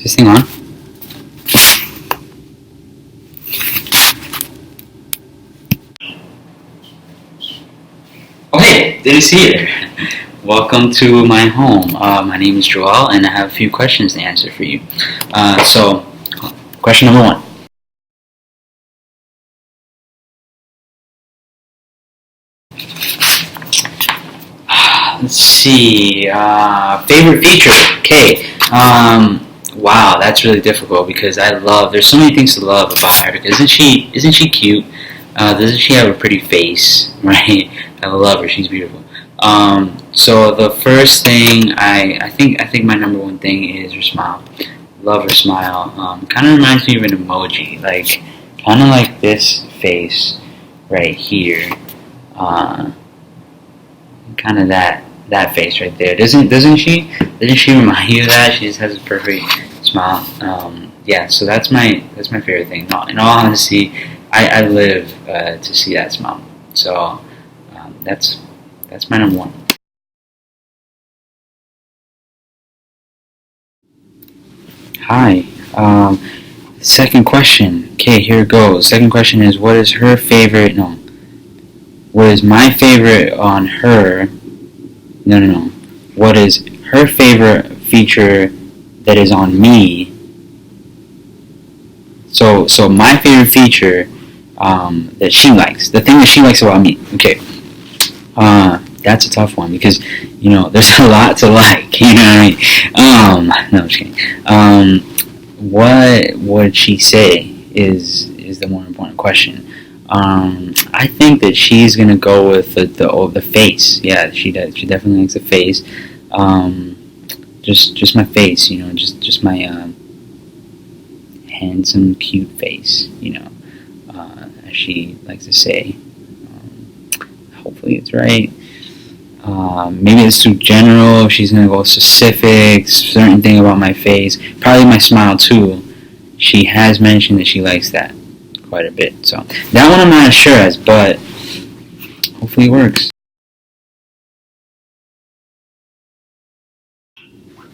this thing on? Okay, didn't see it. Welcome to my home. My name is Joel, and I have a few questions to answer for you. So, question number one. Let's see. Favorite feature. Okay. Wow, that's really difficult because there's so many things to love about Erika. Isn't she cute? Doesn't she have a pretty face? Right. I love her. She's beautiful. So the first thing I think my number one thing is her smile. Love her smile. Kind of reminds me of an emoji, like kind of like this face right here. Kind of that face right there. Doesn't she remind you of that? She just has a perfect smile. Yeah. So that's my favorite thing. In all honesty, I live to see that smile. So that's my number one. Hi. Second question. Okay, here it goes. Second question is, what is her favorite? No. What is my favorite on her? No. What is her favorite feature that is on me? So my favorite feature that she likes, the thing that she likes about me. Okay. That's a tough one because there's a lot to like. You know what I mean? No, I'm just kidding. What would she say is the more important question. I think that she's gonna go with the face. Yeah, she does. She definitely likes the face. Just my face. Just my handsome, cute face. As she likes to say. Hopefully, it's right. Maybe it's too general. She's gonna go specific, certain thing about my face. Probably my smile too. She has mentioned that she likes that quite a bit. So that one I'm not as sure as, but hopefully it works.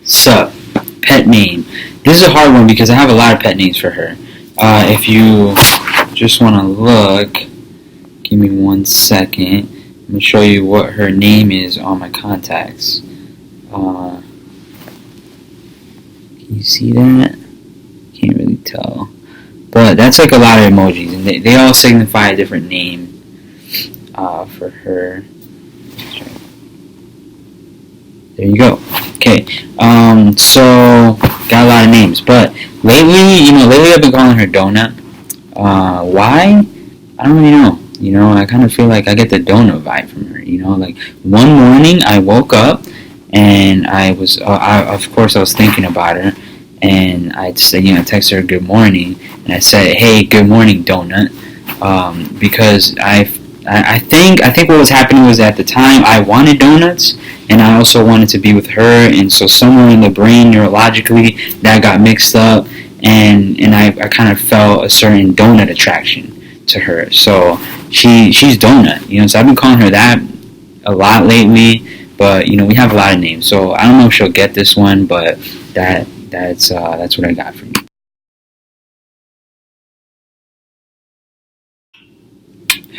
Sup, pet name. This is a hard one because I have a lot of pet names for her. If you just want to look, give me 1 second. I'm going to show you what her name is on my contacts. Can you see that? Can't really tell. But that's like a lot of emojis, and they all signify a different name for her. There you go. Okay. So got a lot of names, but lately I've been calling her Donut. Why? I don't really know. I kind of feel like I get the donut vibe from her. Like one morning I woke up and I was, of course, I was thinking about her, and I said, texted her good morning, and I said, hey, good morning, Donut, because I think what was happening was at the time I wanted donuts, and I also wanted to be with her, and so somewhere in the brain neurologically that got mixed up, and I kind of felt a certain donut attraction to her. So she's Donut, so I've been calling her that a lot lately, but we have a lot of names, so I don't know if she'll get this one, but that's what I got for you.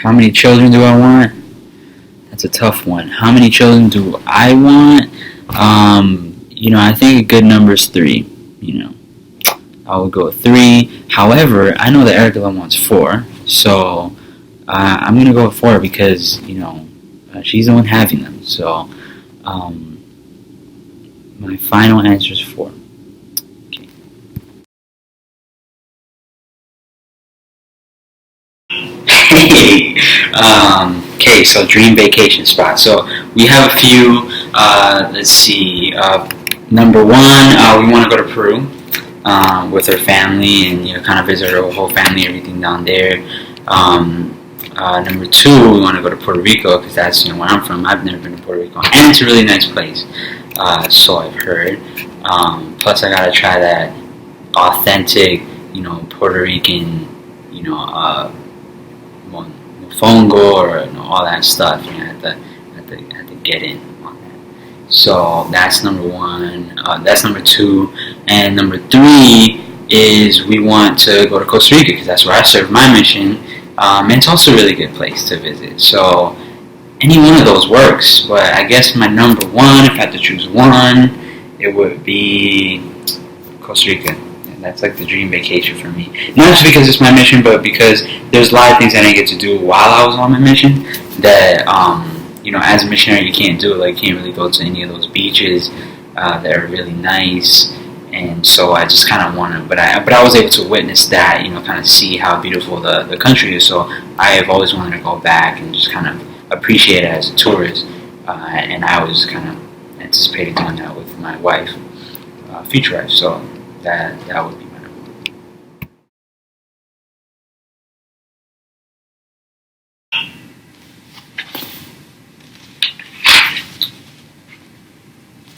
How many children do I want? That's a tough one. How many children do I want? I think a good number is 3. I would go with 3. However, I know that Erika wants 4, so I'm gonna go with 4 because she's the one having them. So my final answer is 4. Okay. Okay, so dream vacation spot. So we have a few. Let's see. Number 1, we want to go to Peru with her family and kind of visit her whole family, everything down there. Number 2, we want to go to Puerto Rico because that's where I'm from. I've never been to Puerto Rico, and it's a really nice place. So I've heard. Plus, I gotta try that authentic, Puerto Rican, mofongo or all that stuff. I have to get in on that. So that's number 1. That's number 2. And number 3 is we want to go to Costa Rica because that's where I serve my mission. And it's also a really good place to visit. So any one of those works. But I guess my number 1, if I had to choose one, it would be Costa Rica. And that's like the dream vacation for me. Not just because it's my mission, but because there's a lot of things I didn't get to do while I was on my mission that, as a missionary you can't do. Like, you can't really go to any of those beaches that are really nice. And so I just kind of want to, but I was able to witness that, kind of see how beautiful the country is. So I have always wanted to go back and just kind of appreciate it as a tourist. And I was kind of anticipating doing that with my wife, future wife. So that would be my number 1.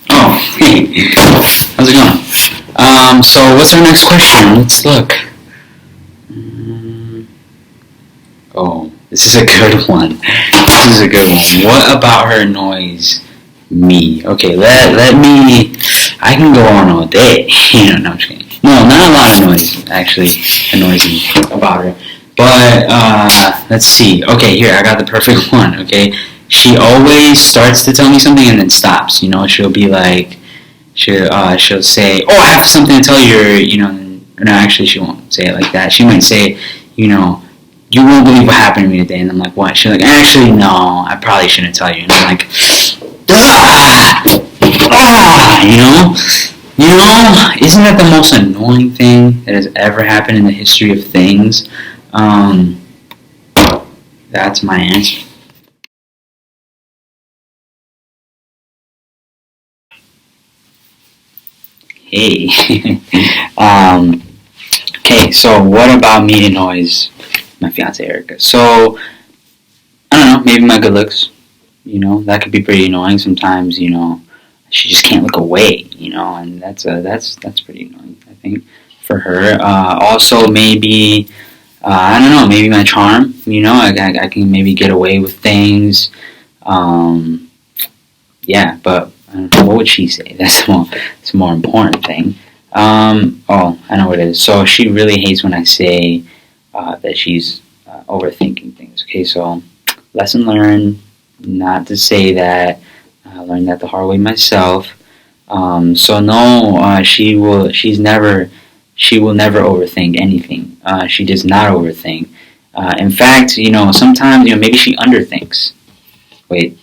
Oh, hey, how's it going? So what's our next question? Let's look. Oh, this is a good one. This is a good one. What about her annoys me? Okay, let me. I can go on all day. No, I'm just kidding. No, not a lot of noise actually annoys me about her. But let's see. Okay, here I got the perfect one. Okay, she always starts to tell me something and then stops. She'll be like, she'll say, "Oh, I have something to tell you." No, actually, she won't say it like that. She might say, "You won't believe what happened to me today." And I'm like, "What?" She's like, "Actually, no, I probably shouldn't tell you." And I'm like, isn't that the most annoying thing that has ever happened in the history of things? That's my answer. Hey. Okay, so what about me annoys my fiance Erika? So, I don't know, maybe my good looks. That could be pretty annoying sometimes. She just can't look away. And that's pretty annoying, I think, for her. Also, maybe I don't know, maybe my charm. I can maybe get away with things. Yeah, but I don't know, what would she say? That's a more important thing. I know what it is. So she really hates when I say that she's overthinking things. Okay, so lesson learned, not to say that. I learned that the hard way myself. So no, she will. She will never overthink anything. She does not overthink. In fact, sometimes maybe she underthinks. Wait,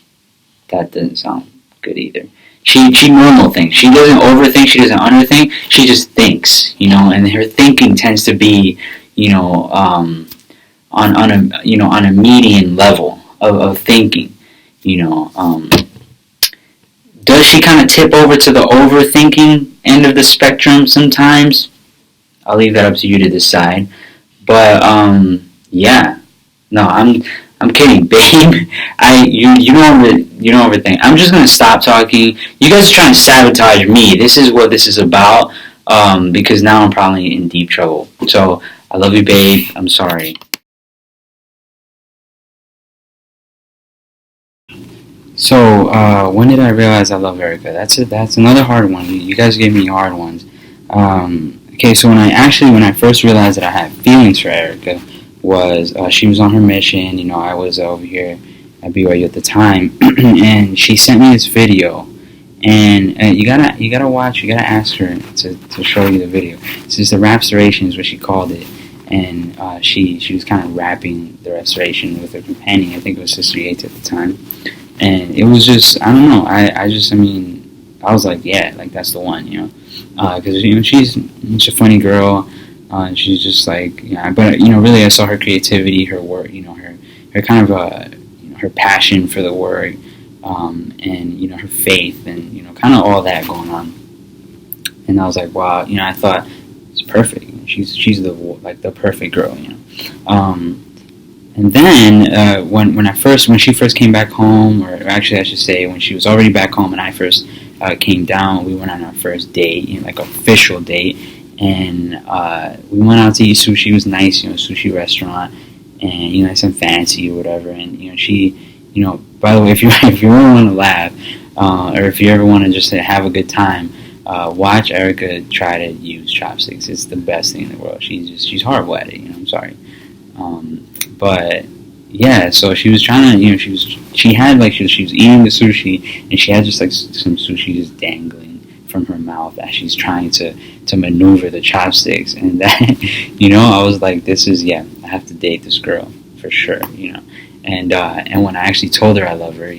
that doesn't sound good either. She normal thinks. She doesn't overthink. She doesn't underthink. She just thinks. And her thinking tends to be, on a median level of thinking. Does she kind of tip over to the overthinking end of the spectrum sometimes? I'll leave that up to you to decide. But yeah, no, I'm kidding, babe. You don't overthink. I'm just gonna stop talking. You guys are trying to sabotage me. This is what this is about. Because now I'm probably in deep trouble. So I love you, babe. I'm sorry. So when did I realize I love Erika? That's another hard one. You guys gave me hard ones. Okay, so when I first realized that I had feelings for Erika was she was on her mission. I was over here at BYU at the time, and she sent me this video. And you gotta watch. You gotta ask her to show you the video. It's just the restoration is what she called it, and she was kind of rapping the restoration with her companion. I think it was Sister Yates at the time. And it was just, I don't know, I was like, yeah, like that's the one, because she's a funny girl, and she's just like, yeah, but really I saw her creativity, her work, her kind of her passion for the work, and her faith, and kind of all that going on. And I was like, wow, I thought it's perfect. She's the perfect girl, And then when she first came back home, or actually I should say when she was already back home and I first came down, we went on our first date, like official date, and we went out to eat sushi. It was nice, sushi restaurant, and nice and fancy or whatever. And she, by the way, if you ever want to laugh, or if you ever want to just have a good time, Watch Erika try to use chopsticks. It's the best thing in the world. She's horrible at it. I'm sorry. But yeah, so she was trying to, she had like she was eating the sushi, and she had just like some sushi just dangling from her mouth as she's trying to maneuver the chopsticks, and that I was like, this is, yeah, I have to date this girl for sure. And when I actually told her I love her,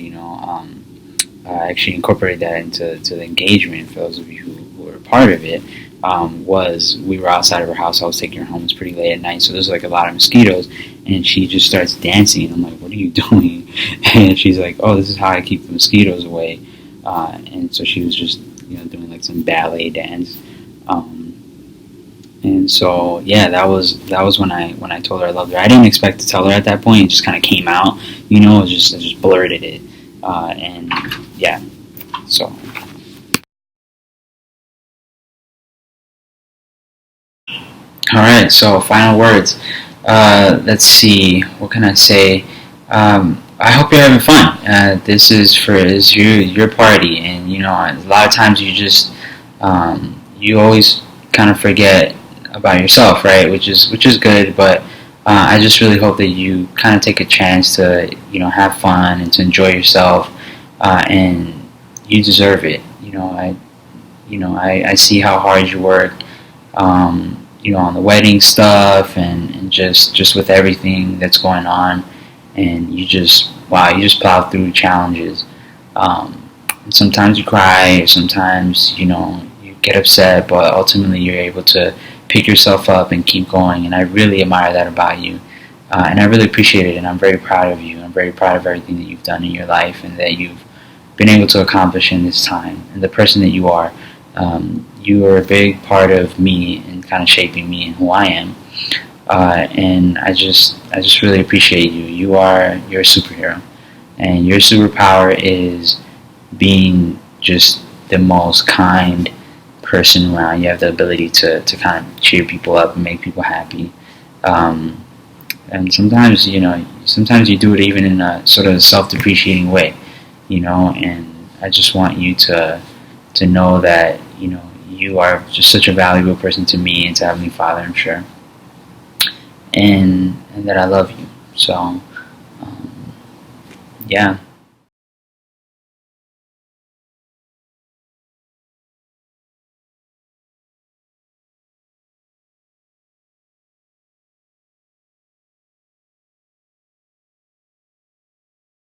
I actually incorporated that into the engagement. For those of you who were part of it, was we were outside of her house. I was taking her home. It was pretty late at night, so there's like a lot of mosquitoes. And she just starts dancing. I'm like, "What are you doing?" And she's like, "Oh, this is how I keep the mosquitoes away." And so she was just doing like some ballet dance. Um, and so yeah, that was when I told her I loved her. I didn't expect to tell her at that point. It just kind of came out. I just blurted it. And yeah, so. All right, so final words. Let's see. What can I say? I hope you're having fun. This is your party, and a lot of times you always kind of forget about yourself, right? Which is good, but I just really hope that you kind of take a chance to have fun and to enjoy yourself, and you deserve it. I see how hard you work. On the wedding stuff, and just with everything that's going on, and you just plow through challenges. And sometimes you cry, sometimes you get upset, but ultimately you're able to pick yourself up and keep going. And I really admire that about you, and I really appreciate it. And I'm very proud of you. I'm very proud of everything that you've done in your life and that you've been able to accomplish in this time, and the person that you are. You are a big part of me and kind of shaping me and who I am. And I just really appreciate you. You're a superhero, and your superpower is being just the most kind person around. You have the ability to kind of cheer people up and make people happy. Um, and sometimes you do it even in a sort of self-depreciating way, And I just want you to know that you are just such a valuable person to me and to Heavenly Father, I'm sure, and that I love you. So, yeah.